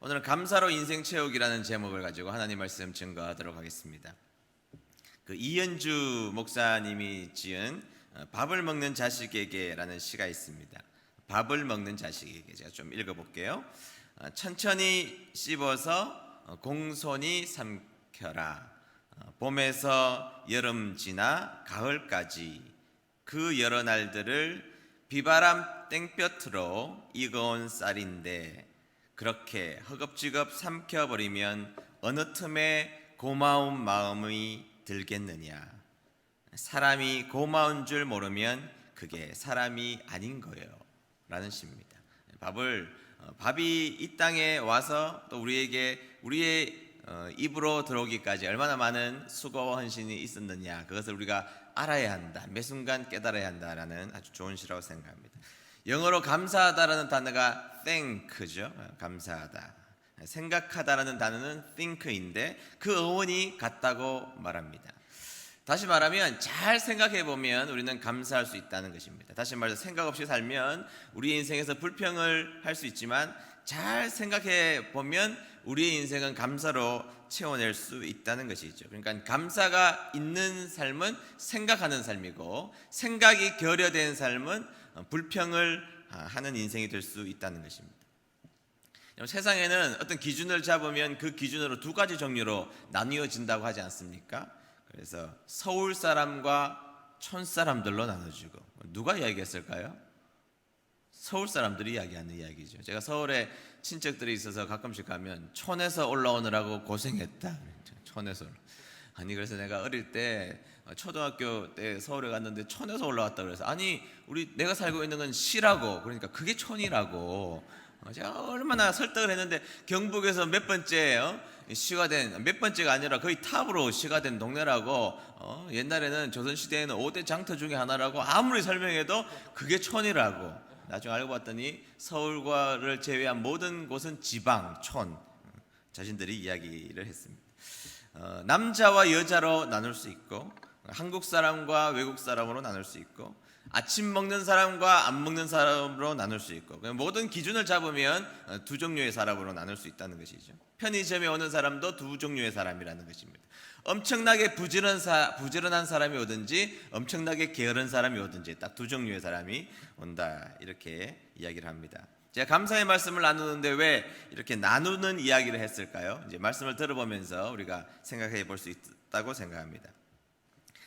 오늘은 감사로 인생 채우기라는 제목을 가지고 하나님 말씀 증거하도록 하겠습니다. 이현주 목사님이 지은 밥을 먹는 자식에게라는 시가 있습니다. 밥을 먹는 자식에게 제가 좀 읽어볼게요. 천천히 씹어서 공손히 삼켜라. 봄에서 여름 지나 가을까지 그 여러 날들을 비바람 땡볕으로 익어온 쌀인데 그렇게 허겁지겁 삼켜버리면 어느 틈에 고마운 마음이 들겠느냐. 사람이 고마운 줄 모르면 그게 사람이 아닌 거예요 라는 시입니다. 밥이 이 땅에 와서 또 우리의 입으로 들어오기까지 얼마나 많은 수고와 헌신이 있었느냐, 그것을 우리가 알아야 한다, 매 순간 깨달아야 한다라는 아주 좋은 시라고 생각합니다. 영어로 감사하다라는 단어가 thank죠. 감사하다. 생각하다라는 단어는 think인데 그 어원이 같다고 말합니다. 다시 말하면 잘 생각해 보면 우리는 감사할 수 있다는 것입니다. 다시 말해서 생각 없이 살면 우리의 인생에서 불평을 할 수 있지만 잘 생각해 보면 우리의 인생은 감사로 채워낼 수 있다는 것이죠. 그러니까 감사가 있는 삶은 생각하는 삶이고, 생각이 결여된 삶은 불평을 하는 인생이 될 수 있다는 것입니다. 세상에는 어떤 기준을 잡으면 그 기준으로 두 가지 종류로 나뉘어진다고 하지 않습니까? 그래서 서울 사람과 촌 사람들로 나눠지고, 누가 이야기했을까요? 서울 사람들이 이야기하는 이야기죠. 제가 서울에 친척들이 있어서 가끔씩 가면 촌에서 올라오느라고 고생했다. 촌에서. 아니 그래서 내가 어릴 때 초등학교 때 서울에 갔는데 촌에서 올라왔다 그래서, 아니 내가 살고 있는 건 시라고, 그러니까 그게 촌이라고. 제가 얼마나 설득을 했는데 경북에서 몇 번째 시가 된, 몇 번째가 아니라 거의 탑으로 시가 된 동네라고, 옛날에는 조선시대에는 5대 장터 중에 하나라고 아무리 설명해도 그게 촌이라고. 나중에 알고 봤더니 서울과를 제외한 모든 곳은 지방, 촌, 자신들이 이야기를 했습니다. 남자와 여자로 나눌 수 있고, 한국 사람과 외국 사람으로 나눌 수 있고, 아침 먹는 사람과 안 먹는 사람으로 나눌 수 있고, 모든 기준을 잡으면 두 종류의 사람으로 나눌 수 있다는 것이죠. 편의점에 오는 사람도 두 종류의 사람이라는 것입니다. 엄청나게 부지런한 사람이 오든지 엄청나게 게으른 사람이 오든지 딱 두 종류의 사람이 온다, 이렇게 이야기를 합니다. 제가 감사의 말씀을 나누는데 왜 이렇게 나누는 이야기를 했을까요? 이제 말씀을 들어보면서 우리가 생각해 볼 수 있다고 생각합니다.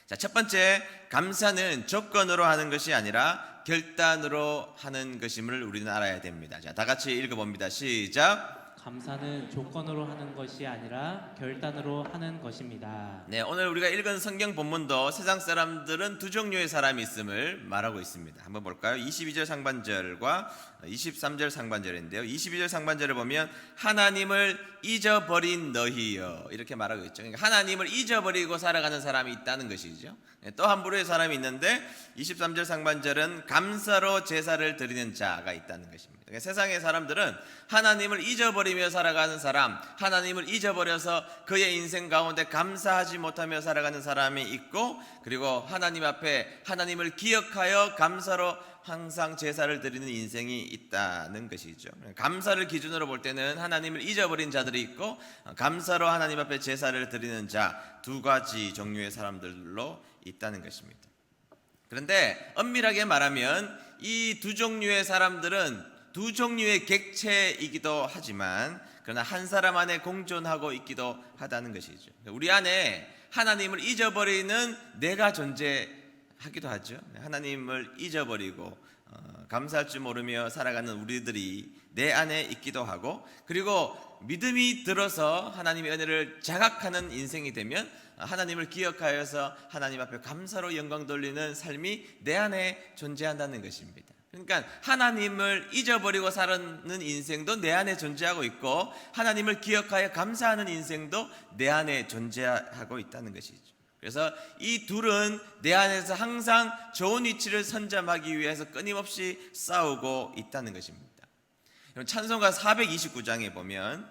자, 첫 번째, 감사는 조건으로 하는 것이 아니라 결단으로 하는 것임을 우리는 알아야 됩니다. 자, 다 같이 읽어봅니다. 시작. 감사는 조건으로 하는 것이 아니라 결단으로 하는 것입니다. 네, 오늘 우리가 읽은 성경 본문도 세상 사람들은 두 종류의 사람이 있음을 말하고 있습니다. 한번 볼까요? 22절 상반절과 23절 상반절인데요. 22절 상반절을 보면 하나님을 잊어버린 너희여, 이렇게 말하고 있죠. 그러니까 하나님을 잊어버리고 살아가는 사람이 있다는 것이죠. 또 한 부류의 사람이 있는데 23절 상반절은 감사로 제사를 드리는 자가 있다는 것입니다. 그러니까 세상의 사람들은 하나님을 잊어버리며 살아가는 사람, 하나님을 잊어버려서 그의 인생 가운데 감사하지 못하며 살아가는 사람이 있고, 그리고 하나님 앞에 하나님을 기억하여 감사로 항상 제사를 드리는 인생이 있다는 것이죠. 감사를 기준으로 볼 때는 하나님을 잊어버린 자들이 있고, 감사로 하나님 앞에 제사를 드리는 자, 두 가지 종류의 사람들로 있다는 것입니다. 그런데 엄밀하게 말하면 이 두 종류의 사람들은 두 종류의 객체이기도 하지만, 그러나 한 사람 안에 공존하고 있기도 하다는 것이죠. 우리 안에 하나님을 잊어버리는 내가 존재하기도 하죠. 하나님을 잊어버리고 감사할 줄 모르며 살아가는 우리들이 내 안에 있기도 하고, 그리고 믿음이 들어서 하나님의 은혜를 자각하는 인생이 되면 하나님을 기억하여서 하나님 앞에 감사로 영광 돌리는 삶이 내 안에 존재한다는 것입니다. 그러니까 하나님을 잊어버리고 사는 인생도 내 안에 존재하고 있고, 하나님을 기억하여 감사하는 인생도 내 안에 존재하고 있다는 것이죠. 그래서 이 둘은 내 안에서 항상 좋은 위치를 선점하기 위해서 끊임없이 싸우고 있다는 것입니다. 찬송가 429장에 보면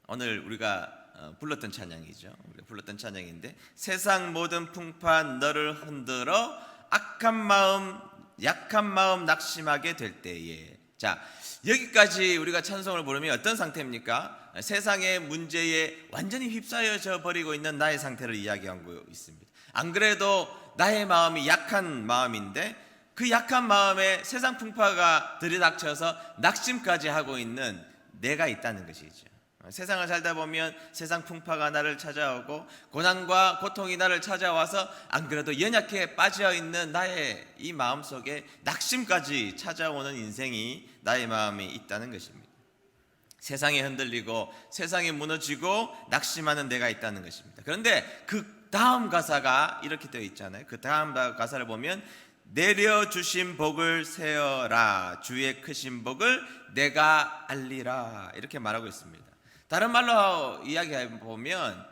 오늘 우리가 불렀던 찬양이죠. 우리가 불렀던 찬양인데, 세상 모든 풍파 너를 흔들어 약한 마음 낙심하게 될 때에. 자, 여기까지 우리가 찬송을 부르면 어떤 상태입니까? 세상의 문제에 완전히 휩싸여져 버리고 있는 나의 상태를 이야기하고 있습니다. 안 그래도 나의 마음이 약한 마음인데 그 약한 마음에 세상 풍파가 들이닥쳐서 낙심까지 하고 있는 내가 있다는 것이죠. 세상을 살다 보면 세상 풍파가 나를 찾아오고 고난과 고통이 나를 찾아와서 안 그래도 연약해 빠져있는 나의 이 마음속에 낙심까지 찾아오는 인생이 나의 마음이 있다는 것입니다. 세상에 흔들리고 세상에 무너지고 낙심하는 내가 있다는 것입니다. 그런데 그 다음 가사가 이렇게 되어 있잖아요. 그 다음 가사를 보면 내려주신 복을 세어라 주의 크신 복을 내가 알리라 이렇게 말하고 있습니다. 다른 말로 이야기해 보면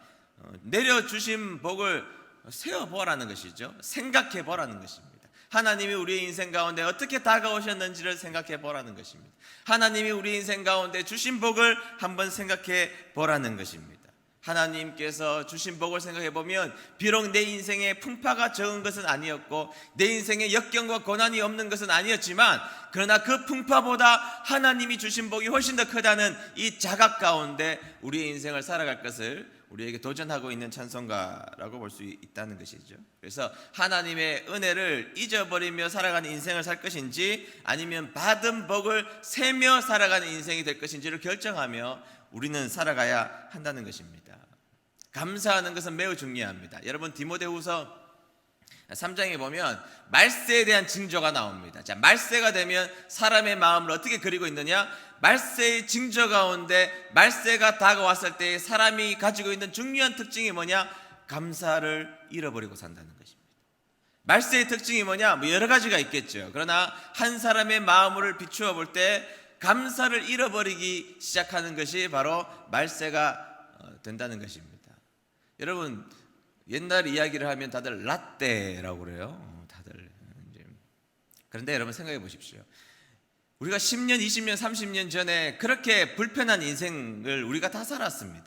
내려주신 복을 세어보라는 것이죠. 생각해 보라는 것입니다. 하나님이 우리의 인생 가운데 어떻게 다가오셨는지를 생각해 보라는 것입니다. 하나님이 우리 인생 가운데 주신 복을 한번 생각해 보라는 것입니다. 하나님께서 주신 복을 생각해 보면 비록 내 인생에 풍파가 적은 것은 아니었고 내 인생에 역경과 고난이 없는 것은 아니었지만 그러나 그 풍파보다 하나님이 주신 복이 훨씬 더 크다는 이 자각 가운데 우리의 인생을 살아갈 것을 우리에게 도전하고 있는 찬송가라고 볼 수 있다는 것이죠. 그래서 하나님의 은혜를 잊어버리며 살아가는 인생을 살 것인지 아니면 받은 복을 세며 살아가는 인생이 될 것인지를 결정하며 우리는 살아가야 한다는 것입니다. 감사하는 것은 매우 중요합니다. 여러분 디모데후서 3장에 보면 말세에 대한 징조가 나옵니다. 자, 말세가 되면 사람의 마음을 어떻게 그리고 있느냐? 말세의 징조 가운데 말세가 다가왔을 때 사람이 가지고 있는 중요한 특징이 뭐냐? 감사를 잃어버리고 산다는 것입니다. 말세의 특징이 뭐냐? 뭐 여러 가지가 있겠죠. 그러나 한 사람의 마음을 비추어 볼 때 감사를 잃어버리기 시작하는 것이 바로 말세가 된다는 것입니다. 여러분 옛날 이야기를 하면 다들 라떼라고 그래요. 다들. 그런데 여러분 생각해 보십시오. 우리가 10년, 20년, 30년 전에 그렇게 불편한 인생을 우리가 다 살았습니다.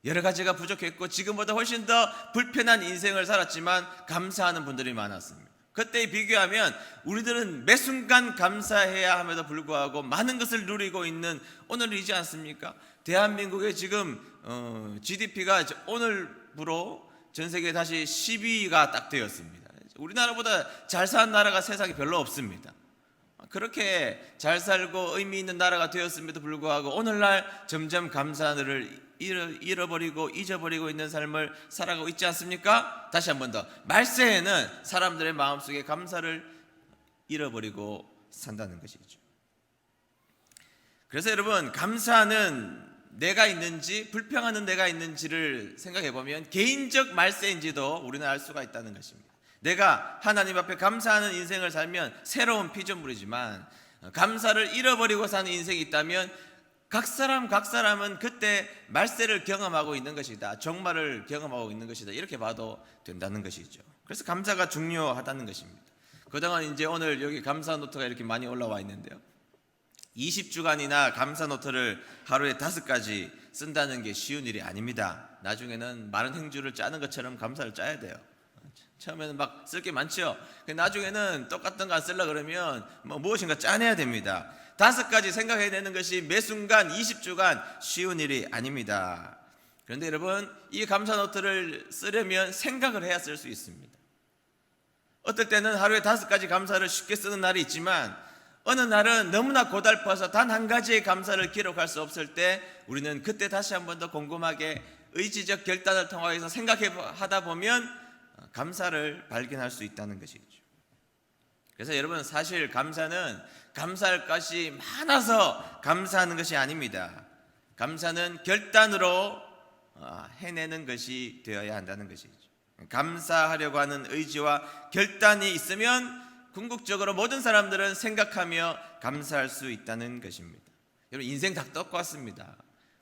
여러 가지가 부족했고 지금보다 훨씬 더 불편한 인생을 살았지만 감사하는 분들이 많았습니다. 그때에 비교하면 우리들은 매 순간 감사해야 함에도 불구하고 많은 것을 누리고 있는 오늘이지 않습니까? 대한민국의 지금 GDP가 오늘부로 전 세계에 다시 10위가 딱 되었습니다. 우리나라보다 잘 사는 나라가 세상에 별로 없습니다. 그렇게 잘 살고 의미 있는 나라가 되었음에도 불구하고 오늘날 점점 감사를 잃어버리고 잊어버리고 있는 삶을 살아가고 있지 않습니까? 다시 한 번 더, 말세에는 사람들의 마음속에 감사를 잃어버리고 산다는 것이죠. 그래서 여러분 감사는 내가 있는지 불평하는 내가 있는지를 생각해 보면 개인적 말세인지도 우리는 알 수가 있다는 것입니다. 내가 하나님 앞에 감사하는 인생을 살면 새로운 피조물이지만 감사를 잃어버리고 사는 인생이 있다면 각 사람은 그때 말세를 경험하고 있는 것이다. 종말을 경험하고 있는 것이다. 이렇게 봐도 된다는 것이죠. 그래서 감사가 중요하다는 것입니다. 그동안 이제 오늘 여기 감사 노트가 이렇게 많이 올라와 있는데요. 20주간이나 감사 노트를 하루에 5가지 쓴다는 게 쉬운 일이 아닙니다. 나중에는 많은 행주를 짜는 것처럼 감사를 짜야 돼요. 처음에는 막 쓸 게 많죠. 나중에는 똑같은 거 안 쓰려고 그러면 무엇인가 짜내야 됩니다. 5가지 생각해야 되는 것이 매 순간 20주간 쉬운 일이 아닙니다. 그런데 여러분 이 감사 노트를 쓰려면 생각을 해야 쓸 수 있습니다. 어떨 때는 하루에 5가지 감사를 쉽게 쓰는 날이 있지만 어느 날은 너무나 고달퍼서 단 한 가지의 감사를 기록할 수 없을 때 우리는 그때 다시 한 번 더 곰곰하게 의지적 결단을 통해서 생각하다 보면 감사를 발견할 수 있다는 것이죠. 그래서 여러분 사실 감사는 감사할 것이 많아서 감사하는 것이 아닙니다. 감사는 결단으로 해내는 것이 되어야 한다는 것이죠. 감사하려고 하는 의지와 결단이 있으면 궁극적으로 모든 사람들은 생각하며 감사할 수 있다는 것입니다. 여러분 인생 다 똑같습니다.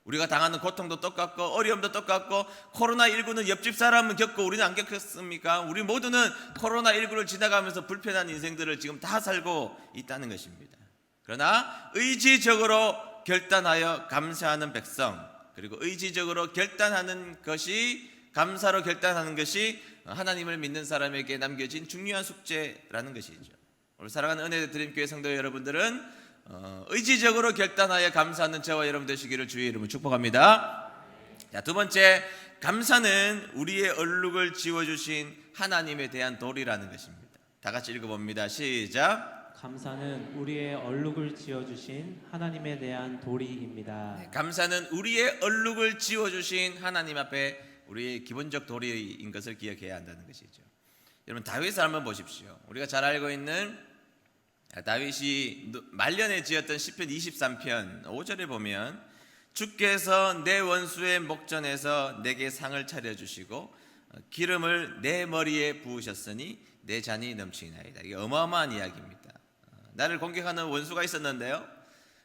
우리가 당하는 고통도 똑같고 어려움도 똑같고 코로나19는 옆집 사람은 겪고 우리는 안 겪었습니까? 우리 모두는 코로나19를 지나가면서 불편한 인생들을 지금 다 살고 있다는 것입니다. 그러나 의지적으로 결단하여 감사하는 백성, 그리고 의지적으로 결단하는 것이, 감사로 결단하는 것이 하나님을 믿는 사람에게 남겨진 중요한 숙제라는 것이죠. 오늘 사랑하는 은혜 드림교회 성도 여러분들은 의지적으로 결단하여 감사하는 저와 여러분 되시기를 주의 이름으로 축복합니다. 자, 두 번째, 감사는 우리의 얼룩을 지워주신 하나님에 대한 도리라는 것입니다. 다 같이 읽어봅니다. 시작. 감사는 우리의 얼룩을 지어주신 하나님에 대한 도리입니다. 감사는 우리의 얼룩을 지워주신 하나님 앞에 우리의 기본적 도리인 것을 기억해야 한다는 것이죠. 여러분, 다윗을 한번 보십시오. 우리가 잘 알고 있는 다윗이 말년에 지었던 시편 23편 5절에 보면, 주께서 내 원수의 목전에서 내게 상을 차려주시고 기름을 내 머리에 부으셨으니 내 잔이 넘치나이다. 이게 어마어마한 이야기입니다. 나를 공격하는 원수가 있었는데요,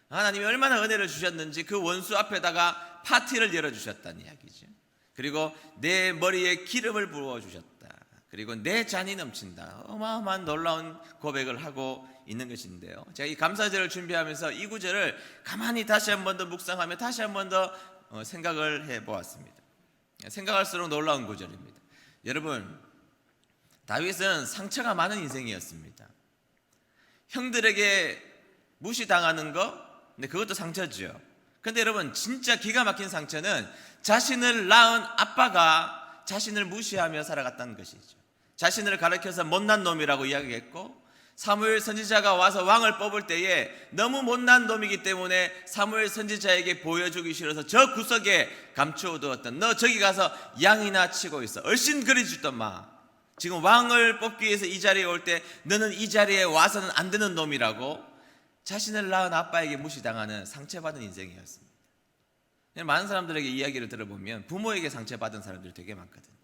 하나님이 얼마나 은혜를 주셨는지 그 원수 앞에다가 파티를 열어주셨다는 이야기죠. 그리고 내 머리에 기름을 부어주셨다. 그리고 내 잔이 넘친다. 어마어마한 놀라운 고백을 하고 있는 것인데요, 제가 이 감사절을 준비하면서 이 구절을 가만히 다시 한 번 더 묵상하며 다시 한 번 더 생각을 해보았습니다. 생각할수록 놀라운 구절입니다. 여러분, 다윗은 상처가 많은 인생이었습니다. 형들에게 무시당하는 거, 근데 그것도 상처죠. 근데 여러분, 진짜 기가 막힌 상처는 자신을 낳은 아빠가 자신을 무시하며 살아갔다는 것이죠. 자신을 가르쳐서 못난 놈이라고 이야기했고, 사무엘 선지자가 와서 왕을 뽑을 때에 너무 못난 놈이기 때문에 사무엘 선지자에게 보여주기 싫어서 저 구석에 감추어두었던, 너 저기 가서 양이나 치고 있어, 얼씬 그리 주던 마, 지금 왕을 뽑기 위해서 이 자리에 올 때 너는 이 자리에 와서는 안 되는 놈이라고 자신을 낳은 아빠에게 무시당하는 상처받은 인생이었습니다. 많은 사람들에게 이야기를 들어보면 부모에게 상처받은 사람들이 되게 많거든요.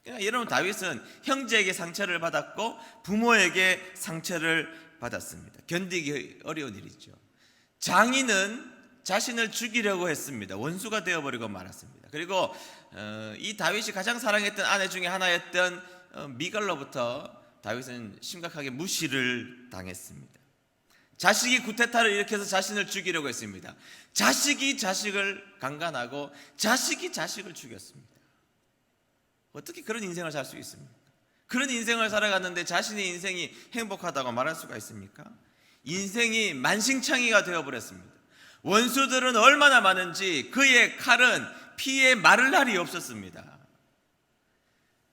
그러니까 여러분, 다윗은 형제에게 상처를 받았고 부모에게 상처를 받았습니다. 견디기 어려운 일이죠. 장인은 자신을 죽이려고 했습니다. 원수가 되어버리고 말았습니다. 그리고 이 다윗이 가장 사랑했던 아내 중에 하나였던 미갈로부터 다윗은 심각하게 무시를 당했습니다. 자식이 구테타를 일으켜서 자신을 죽이려고 했습니다. 자식이 자식을 강간하고 자식이 자식을 죽였습니다. 어떻게 그런 인생을 살 수 있습니까? 그런 인생을 살아갔는데 자신의 인생이 행복하다고 말할 수가 있습니까? 인생이 만신창이가 되어버렸습니다. 원수들은 얼마나 많은지 그의 칼은 피에 마를 날이 없었습니다.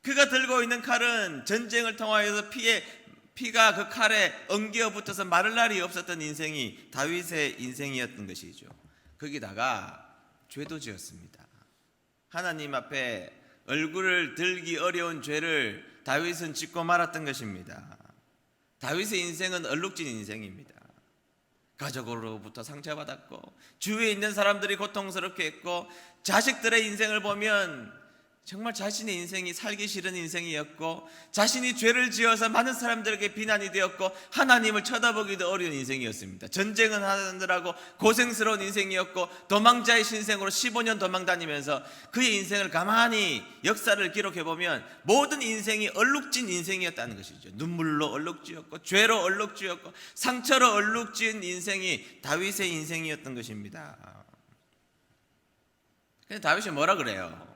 그가 들고 있는 칼은 전쟁을 통하여서 피가 그 칼에 엉겨 붙어서 마를 날이 없었던 인생이 다윗의 인생이었던 것이죠. 거기다가 죄도 지었습니다. 하나님 앞에 얼굴을 들기 어려운 죄를 다윗은 짓고 말았던 것입니다. 다윗의 인생은 얼룩진 인생입니다. 가족으로부터 상처받았고, 주위에 있는 사람들이 고통스럽게 했고, 자식들의 인생을 보면 정말 자신의 인생이 살기 싫은 인생이었고, 자신이 죄를 지어서 많은 사람들에게 비난이 되었고, 하나님을 쳐다보기도 어려운 인생이었습니다. 전쟁은 하느라고 고생스러운 인생이었고, 도망자의 신생으로 15년 도망 다니면서 그의 인생을 가만히 역사를 기록해보면 모든 인생이 얼룩진 인생이었다는 것이죠. 눈물로 얼룩지었고, 죄로 얼룩지었고, 상처로 얼룩진 인생이 다윗의 인생이었던 것입니다. 근데 다윗이 뭐라 그래요?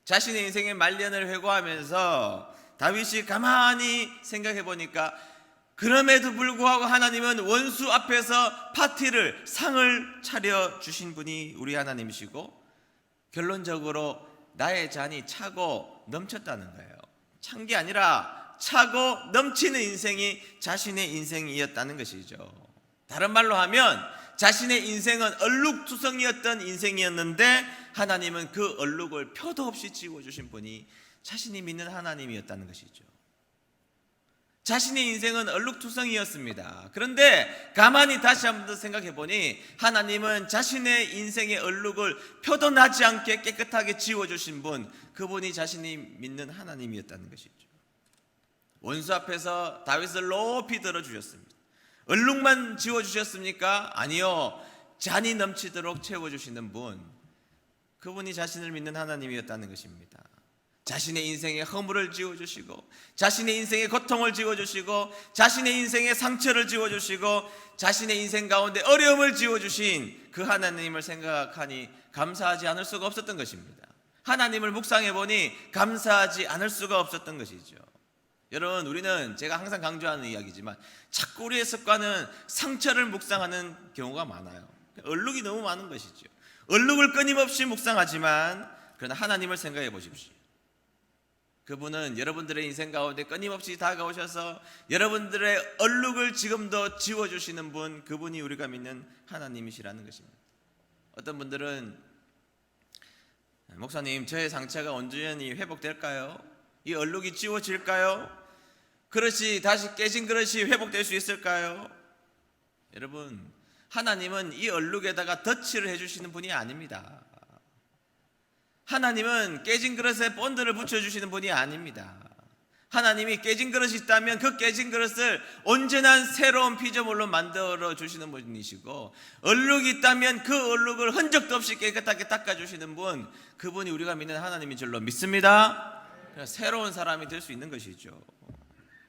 자신의 인생의 말년을 회고하면서 다윗이 가만히 생각해 보니까, 그럼에도 불구하고 하나님은 원수 앞에서 파티를, 상을 차려주신 분이 우리 하나님이시고, 결론적으로 나의 잔이 차고 넘쳤다는 거예요. 찬 게 아니라 차고 넘치는 인생이 자신의 인생이었다는 것이죠. 다른 말로 하면 자신의 인생은 얼룩투성이었던 인생이었는데 하나님은 그 얼룩을 표도 없이 지워주신 분이 자신이 믿는 하나님이었다는 것이죠. 자신의 인생은 얼룩투성이었습니다. 그런데 가만히 다시 한번 더 생각해 보니 하나님은 자신의 인생의 얼룩을 표도 나지 않게 깨끗하게 지워주신 분, 그분이 자신이 믿는 하나님이었다는 것이죠. 원수 앞에서 다윗을 높이 들어주셨습니다. 얼룩만 지워주셨습니까? 아니요, 잔이 넘치도록 채워주시는 분, 그분이 자신을 믿는 하나님이었다는 것입니다. 자신의 인생의 허물을 지워주시고, 자신의 인생의 고통을 지워주시고, 자신의 인생의 상처를 지워주시고, 자신의 인생 가운데 어려움을 지워주신 그 하나님을 생각하니 감사하지 않을 수가 없었던 것입니다. 하나님을 묵상해 보니 감사하지 않을 수가 없었던 것이죠. 여러분, 우리는 제가 항상 강조하는 이야기지만 자꾸 우리의 습관은 상처를 묵상하는 경우가 많아요. 얼룩이 너무 많은 것이죠. 얼룩을 끊임없이 묵상하지만 그러나 하나님을 생각해 보십시오. 그분은 여러분들의 인생 가운데 끊임없이 다가오셔서 여러분들의 얼룩을 지금도 지워주시는 분, 그분이 우리가 믿는 하나님이시라는 것입니다. 어떤 분들은 목사님, 저의 상처가 온전히 회복될까요? 이 얼룩이 지워질까요? 그릇이 다시 깨진 그릇이 회복될 수 있을까요? 여러분, 하나님은 이 얼룩에다가 덧칠을 해주시는 분이 아닙니다. 하나님은 깨진 그릇에 본드를 붙여주시는 분이 아닙니다. 하나님이 깨진 그릇이 있다면 그 깨진 그릇을 온전한 새로운 피조물로 만들어 주시는 분이시고, 얼룩이 있다면 그 얼룩을 흔적도 없이 깨끗하게 닦아주시는 분, 그분이 우리가 믿는 하나님인 줄로 믿습니다. 새로운 사람이 될 수 있는 것이죠.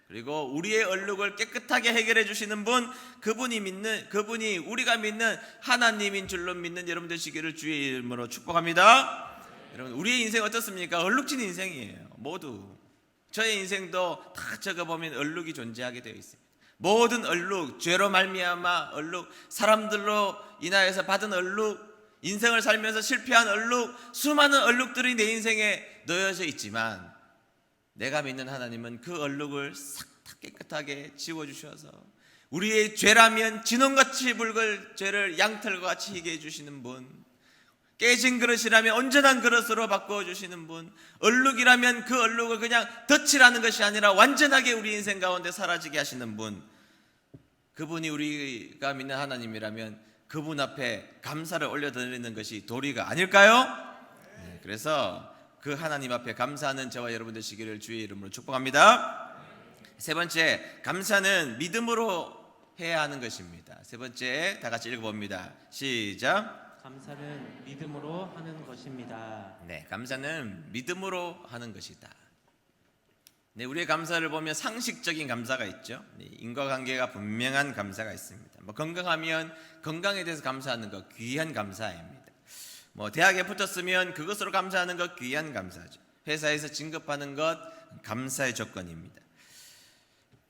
그리고 우리의 얼룩을 깨끗하게 해결해 주시는 분, 그분이 우리가 믿는 하나님인 줄로 믿는 여러분 되시기를 주의 이름으로 축복합니다. 여러분, 우리의 인생 어떻습니까? 얼룩진 인생이에요. 모두. 저의 인생도 다 적어보면 얼룩이 존재하게 되어 있습니다. 모든 얼룩, 죄로 말미암아 얼룩, 사람들로 인하여서 받은 얼룩, 인생을 살면서 실패한 얼룩, 수많은 얼룩들이 내 인생에 놓여져 있지만 내가 믿는 하나님은 그 얼룩을 싹 다 깨끗하게 지워주셔서 우리의 죄라면 진홍같이 붉을 죄를 양털과 같이 희게 해주시는 분, 깨진 그릇이라면 온전한 그릇으로 바꿔주시는 분, 얼룩이라면 그 얼룩을 그냥 덧칠하는 것이 아니라 완전하게 우리 인생 가운데 사라지게 하시는 분, 그분이 우리가 믿는 하나님이라면 그분 앞에 감사를 올려드리는 것이 도리가 아닐까요? 네, 그래서 그 하나님 앞에 감사하는 저와 여러분 되시기를 주의 이름으로 축복합니다. 세 번째, 감사는 믿음으로 해야 하는 것입니다. 세 번째, 다 같이 읽어봅니다. 시작. 감사는 믿음으로 하는 것입니다. 네, 감사는 믿음으로 하는 것이다. 네, 우리의 감사를 보면 상식적인 감사가 있죠. 네, 인과관계가 분명한 감사가 있습니다. 건강하면 건강에 대해서 감사하는 것, 귀한 감사입니다. 대학에 붙었으면 그것으로 감사하는 것, 귀한 감사죠. 회사에서 진급하는 것, 감사의 조건입니다.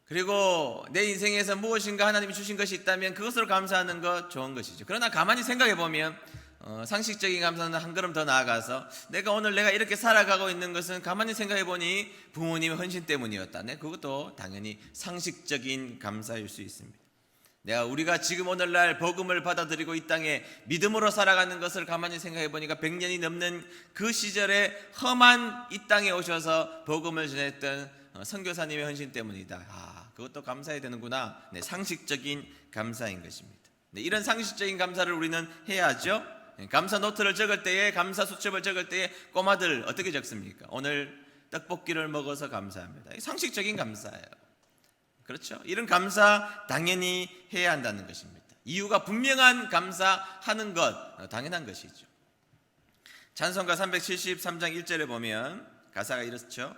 그리고 내 인생에서 무엇인가 하나님이 주신 것이 있다면 그것으로 감사하는 것, 좋은 것이죠. 그러나 가만히 생각해 보면 상식적인 감사는 한 걸음 더 나아가서 내가 이렇게 살아가고 있는 것은 가만히 생각해 보니 부모님의 헌신 때문이었다. 네, 그것도 당연히 상식적인 감사일 수 있습니다. 우리가 지금 오늘날 복음을 받아들이고 이 땅에 믿음으로 살아가는 것을 가만히 생각해 보니까 100년이 넘는 그 시절에 험한 이 땅에 오셔서 복음을 전했던 선교사님의 헌신 때문이다. 그것도 감사해야 되는구나. 네, 상식적인 감사인 것입니다. 네, 이런 상식적인 감사를 우리는 해야죠. 감사 노트를 적을 때에, 감사 수첩을 적을 때에 꼬마들 어떻게 적습니까? 오늘 떡볶이를 먹어서 감사합니다. 상식적인 감사예요. 그렇죠? 이런 감사 당연히 해야 한다는 것입니다. 이유가 분명한 감사하는 것, 당연한 것이죠. 찬송가 373장 1절에 보면 가사가 이렇죠.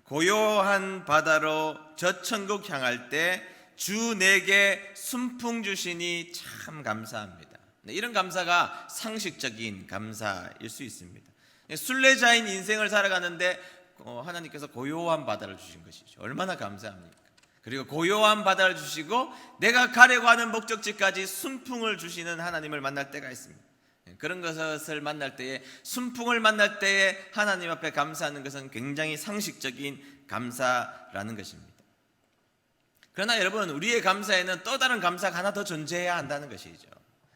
고요한 바다로 저 천국 향할 때 주 내게 순풍 주시니 참 감사합니다. 네, 이런 감사가 상식적인 감사일 수 있습니다. 순례자인 인생을 살아가는데 하나님께서 고요한 바다를 주신 것이죠. 얼마나 감사합니까? 그리고 고요한 바다를 주시고 내가 가려고 하는 목적지까지 순풍을 주시는 하나님을 만날 때가 있습니다. 그런 것을 만날 때에, 순풍을 만날 때에 하나님 앞에 감사하는 것은 굉장히 상식적인 감사라는 것입니다. 그러나 여러분, 우리의 감사에는 또 다른 감사가 하나 더 존재해야 한다는 것이죠.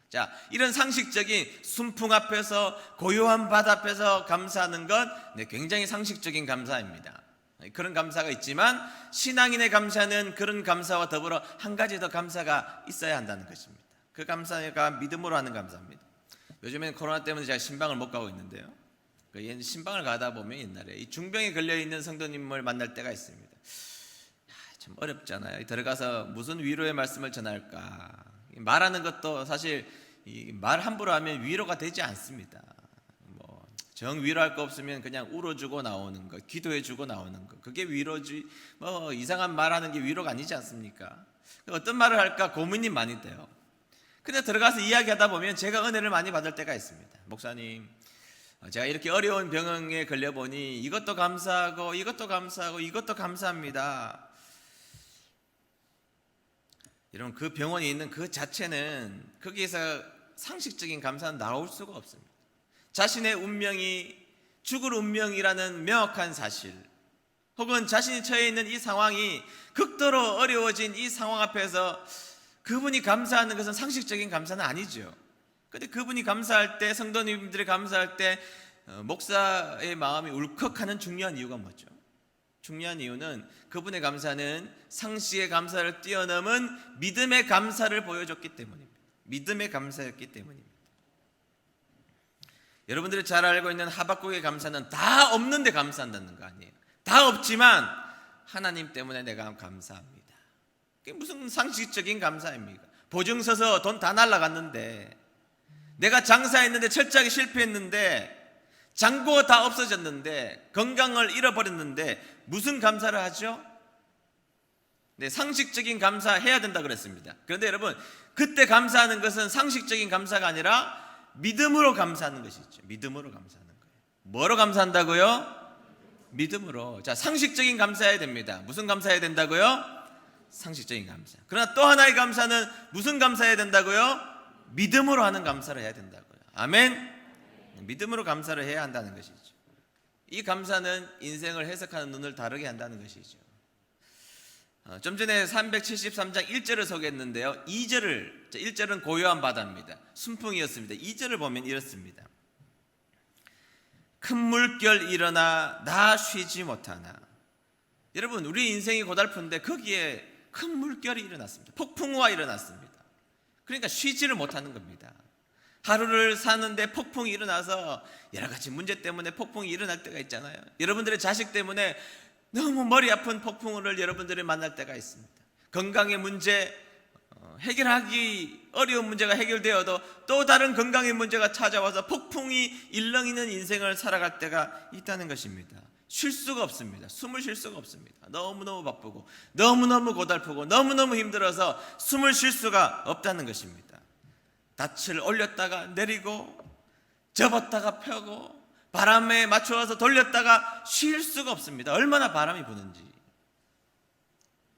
자, 이런 상식적인 순풍 앞에서, 고요한 바다 앞에서 감사하는 건 굉장히 상식적인 감사입니다. 그런 감사가 있지만 신앙인의 감사는 그런 감사와 더불어 한 가지 더 감사가 있어야 한다는 것입니다. 그 감사가 믿음으로 하는 감사입니다. 요즘엔 코로나 때문에 제가 신방을 못 가고 있는데요, 신방을 가다 보면 옛날에 이 중병에 걸려있는 성도님을 만날 때가 있습니다. 참 어렵잖아요. 들어가서 무슨 위로의 말씀을 전할까. 말하는 것도 사실 말 함부로 하면 위로가 되지 않습니다. 정 위로할 거 없으면 그냥 울어주고 나오는 것, 기도해주고 나오는 것, 그게 위로지. 이상한 말하는 게 위로가 아니지 않습니까? 어떤 말을 할까 고민이 많이 돼요. 근데 들어가서 이야기하다 보면 제가 은혜를 많이 받을 때가 있습니다. 목사님, 제가 이렇게 어려운 병에 걸려보니 이것도 감사하고 이것도 감사하고 이것도 감사합니다. 여러분, 그 병원이 있는 그 자체는 거기에서 상식적인 감사는 나올 수가 없습니다. 자신의 운명이 죽을 운명이라는 명확한 사실, 혹은 자신이 처해 있는 이 상황이 극도로 어려워진 이 상황 앞에서 그분이 감사하는 것은 상식적인 감사는 아니죠. 그런데 그분이 감사할 때, 성도님들이 감사할 때 목사의 마음이 울컥하는 중요한 이유가 뭐죠? 중요한 이유는 그분의 감사는 상식의 감사를 뛰어넘은 믿음의 감사를 보여줬기 때문입니다. 믿음의 감사였기 때문입니다. 여러분들이 잘 알고 있는 하박국의 감사는 다 없는데 감사한다는 거 아니에요. 다 없지만 하나님 때문에 내가 감사합니다. 그게 무슨 상식적인 감사입니까? 보증 서서 돈 다 날라갔는데, 내가 장사했는데 철저하게 실패했는데, 잔고 다 없어졌는데, 건강을 잃어버렸는데 무슨 감사를 하죠? 네, 상식적인 감사 해야 된다 그랬습니다. 그런데 여러분, 그때 감사하는 것은 상식적인 감사가 아니라 믿음으로 감사하는 것이죠. 믿음으로 감사하는 거예요. 뭐로 감사한다고요? 믿음으로. 자, 상식적인 감사해야 됩니다. 무슨 감사해야 된다고요? 상식적인 감사. 그러나 또 하나의 감사는 무슨 감사해야 된다고요? 믿음으로 하는 감사를 해야 된다고요. 아멘. 믿음으로 감사를 해야 한다는 것이죠. 이 감사는 인생을 해석하는 눈을 다르게 한다는 것이죠. 좀 전에 373장 1절을 소개했는데요, 1절은 고요한 바다입니다. 순풍이었습니다. 2절을 보면 이렇습니다. 큰 물결 일어나 나 쉬지 못하나. 여러분, 우리 인생이 고달픈데 거기에 큰 물결이 일어났습니다. 폭풍우가 일어났습니다. 그러니까 쉬지를 못하는 겁니다. 하루를 사는데 폭풍이 일어나서 여러 가지 문제 때문에 폭풍이 일어날 때가 있잖아요. 여러분들의 자식 때문에 너무 머리 아픈 폭풍우를 여러분들이 만날 때가 있습니다. 건강의 문제, 해결하기 어려운 문제가 해결되어도 또 다른 건강의 문제가 찾아와서 폭풍이 일렁이는 인생을 살아갈 때가 있다는 것입니다. 쉴 수가 없습니다. 숨을 쉴 수가 없습니다. 너무너무 바쁘고 너무너무 고달프고 너무너무 힘들어서 숨을 쉴 수가 없다는 것입니다. 닻을 올렸다가 내리고 접었다가 펴고 바람에 맞추어서 돌렸다가 쉴 수가 없습니다. 얼마나 바람이 부는지.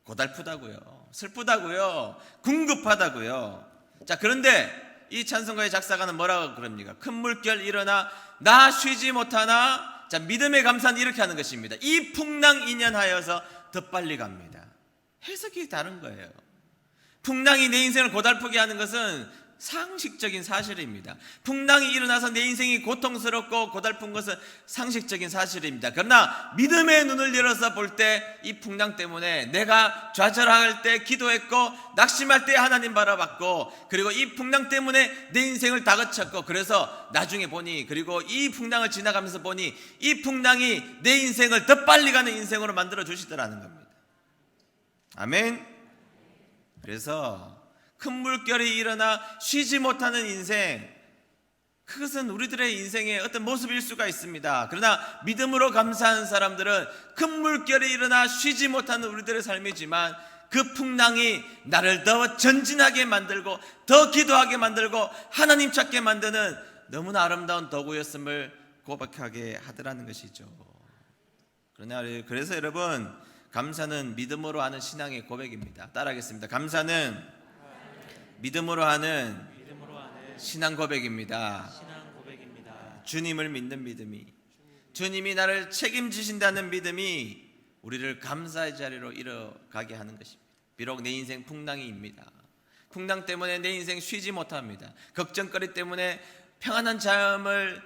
고달프다고요. 슬프다고요. 궁급하다고요. 자, 그런데 이 찬송가의 작사가는 뭐라고 그럽니까? 큰 물결 일어나 나 쉬지 못하나. 자, 믿음의 감사는 이렇게 하는 것입니다. 이 풍랑 인연하여서 더 빨리 갑니다. 해석이 다른 거예요. 풍랑이 내 인생을 고달프게 하는 것은 상식적인 사실입니다. 풍랑이 일어나서 내 인생이 고통스럽고 고달픈 것은 상식적인 사실입니다. 그러나 믿음의 눈을 열어서 볼 때 이 풍랑 때문에 내가 좌절할 때 기도했고, 낙심할 때 하나님 바라봤고, 그리고 이 풍랑 때문에 내 인생을 다그쳤고, 그래서 나중에 보니, 그리고 이 풍랑을 지나가면서 보니 이 풍랑이 내 인생을 더 빨리 가는 인생으로 만들어 주시더라는 겁니다. 아멘. 그래서 큰 물결이 일어나 쉬지 못하는 인생, 그것은 우리들의 인생의 어떤 모습일 수가 있습니다. 그러나 믿음으로 감사하는 사람들은 큰 물결이 일어나 쉬지 못하는 우리들의 삶이지만 그 풍랑이 나를 더 전진하게 만들고 더 기도하게 만들고 하나님 찾게 만드는 너무나 아름다운 도구였음을 고백하게 하더라는 것이죠. 그래서 여러분, 감사는 믿음으로 하는 신앙의 고백입니다. 따라하겠습니다. 감사는 믿음으로 하는 신앙 고백입니다. 주님을 믿는 믿음이, 주님이 나를 책임지신다는 믿음이 우리를 감사의 자리로 이어가게 하는 것입니다. 비록 내 인생 풍랑이입니다. 풍랑 때문에 내 인생 쉬지 못합니다. 걱정거리 때문에 평안한 잠을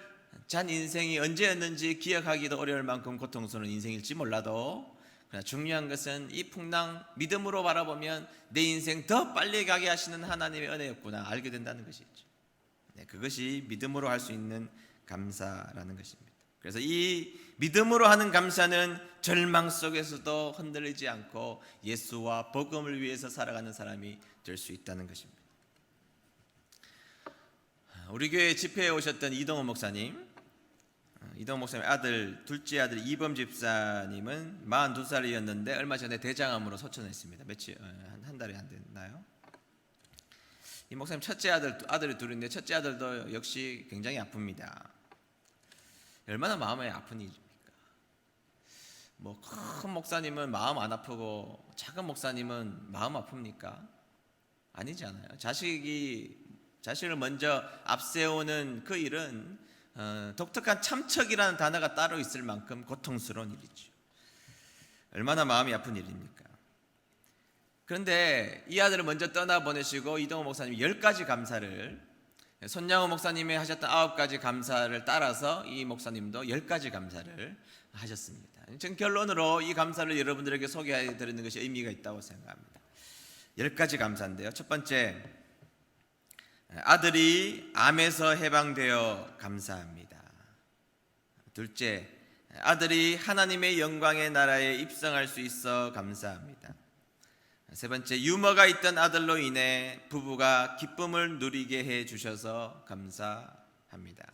잔 인생이 언제였는지 기억하기도 어려울 만큼 고통스러운 인생일지 몰라도, 그러나 중요한 것은 이 풍랑 믿음으로 바라보면 내 인생 더 빨리 가게 하시는 하나님의 은혜였구나 알게 된다는 것이죠. 네, 그것이 믿음으로 할 수 있는 감사라는 것입니다. 그래서 이 믿음으로 하는 감사는 절망 속에서도 흔들리지 않고 예수와 복음을 위해서 살아가는 사람이 될 수 있다는 것입니다. 우리 교회 집회에 오셨던 이동호 목사님 아들, 둘째 아들 이범 집사님은 42살이었는데 얼마 전에 대장암으로 소천했습니다. 한 달이 안 됐나요? 이 목사님 첫째 아들이 둘인데 첫째 아들도 역시 굉장히 아픕니다. 얼마나 마음이 아픈 일입니까? 뭐 큰 목사님은 마음 안 아프고 작은 목사님은 마음 아픕니까? 아니잖아요. 자식을 먼저 앞세우는 그 일은 독특한 참척이라는 단어가 따로 있을 만큼 고통스러운 일이죠. 얼마나 마음이 아픈 일입니까? 그런데 이 아들을 먼저 떠나보내시고 이동호 목사님이 10가지 감사를, 손양호 목사님이 하셨던 9가지 감사를 따라서 이 목사님도 10가지 감사를 하셨습니다. 지금 결론으로 이 감사를 여러분들에게 소개해드리는 것이 의미가 있다고 생각합니다. 10가지 감사인데요. 첫 번째, 아들이 암에서 해방되어 감사합니다. 둘째, 아들이 하나님의 영광의 나라에 입성할 수 있어 감사합니다. 세 번째, 유머가 있던 아들로 인해 부부가 기쁨을 누리게 해 주셔서 감사합니다.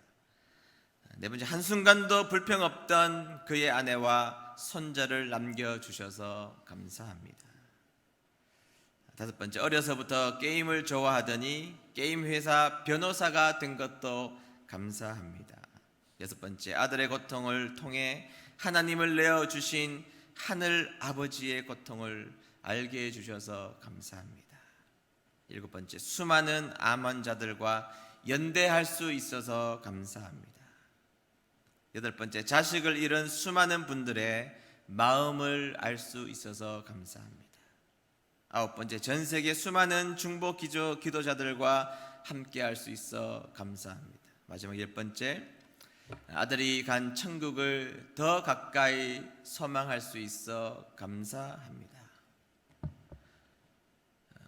네 번째, 한순간도 불평 없던 그의 아내와 손자를 남겨주셔서 감사합니다. 다섯 번째, 어려서부터 게임을 좋아하더니 게임 회사 변호사가 된 것도 감사합니다. 여섯 번째, 아들의 고통을 통해 하나님을 내어주신 하늘 아버지의 고통을 알게 해주셔서 감사합니다. 일곱 번째, 수많은 암 환자들과 연대할 수 있어서 감사합니다. 여덟 번째, 자식을 잃은 수많은 분들의 마음을 알 수 있어서 감사합니다. 아홉 번째, 전 세계 수많은 중보 기도자들과 함께 할 수 있어 감사합니다. 마지막 열 번째, 아들이 간 천국을 더 가까이 소망할 수 있어 감사합니다.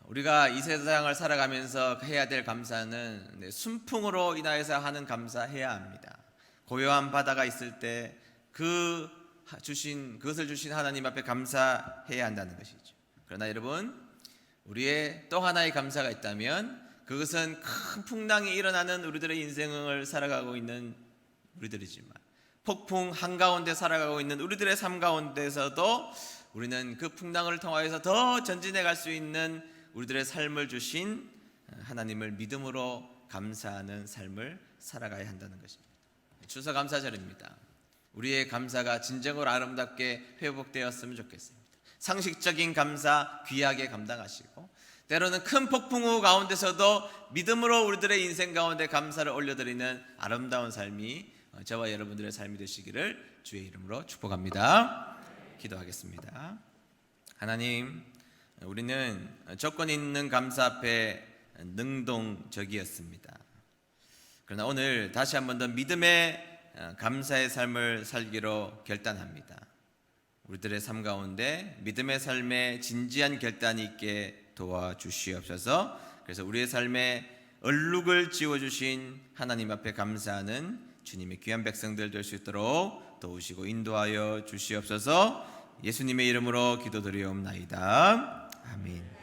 우리가 이 세상을 살아가면서 해야 될 감사는 순풍으로 인하여서 하는 감사해야 합니다. 고요한 바다가 있을 때 그것을 주신 하나님 앞에 감사해야 한다는 것이죠. 그러나 여러분, 우리의 또 하나의 감사가 있다면 그것은 큰 풍랑이 일어나는 우리들의 인생을 살아가고 있는 우리들이지만, 폭풍 한가운데 살아가고 있는 우리들의 삶 가운데서도 우리는 그 풍랑을 통하여서 더 전진해 갈 수 있는 우리들의 삶을 주신 하나님을 믿음으로 감사하는 삶을 살아가야 한다는 것입니다. 추수감사절입니다. 우리의 감사가 진정으로 아름답게 회복되었으면 좋겠습니다. 상식적인 감사 귀하게 감당하시고, 때로는 큰 폭풍우 가운데서도 믿음으로 우리들의 인생 가운데 감사를 올려드리는 아름다운 삶이 저와 여러분들의 삶이 되시기를 주의 이름으로 축복합니다. 기도하겠습니다. 하나님, 우리는 조건 있는 감사 앞에 능동적이었습니다. 그러나 오늘 다시 한 번 더 믿음의 감사의 삶을 살기로 결단합니다. 우리들의 삶 가운데 믿음의 삶에 진지한 결단이 있게 도와주시옵소서. 그래서 우리의 삶에 얼룩을 지워주신 하나님 앞에 감사하는 주님의 귀한 백성들 될 수 있도록 도우시고 인도하여 주시옵소서. 예수님의 이름으로 기도드리옵나이다. 아멘.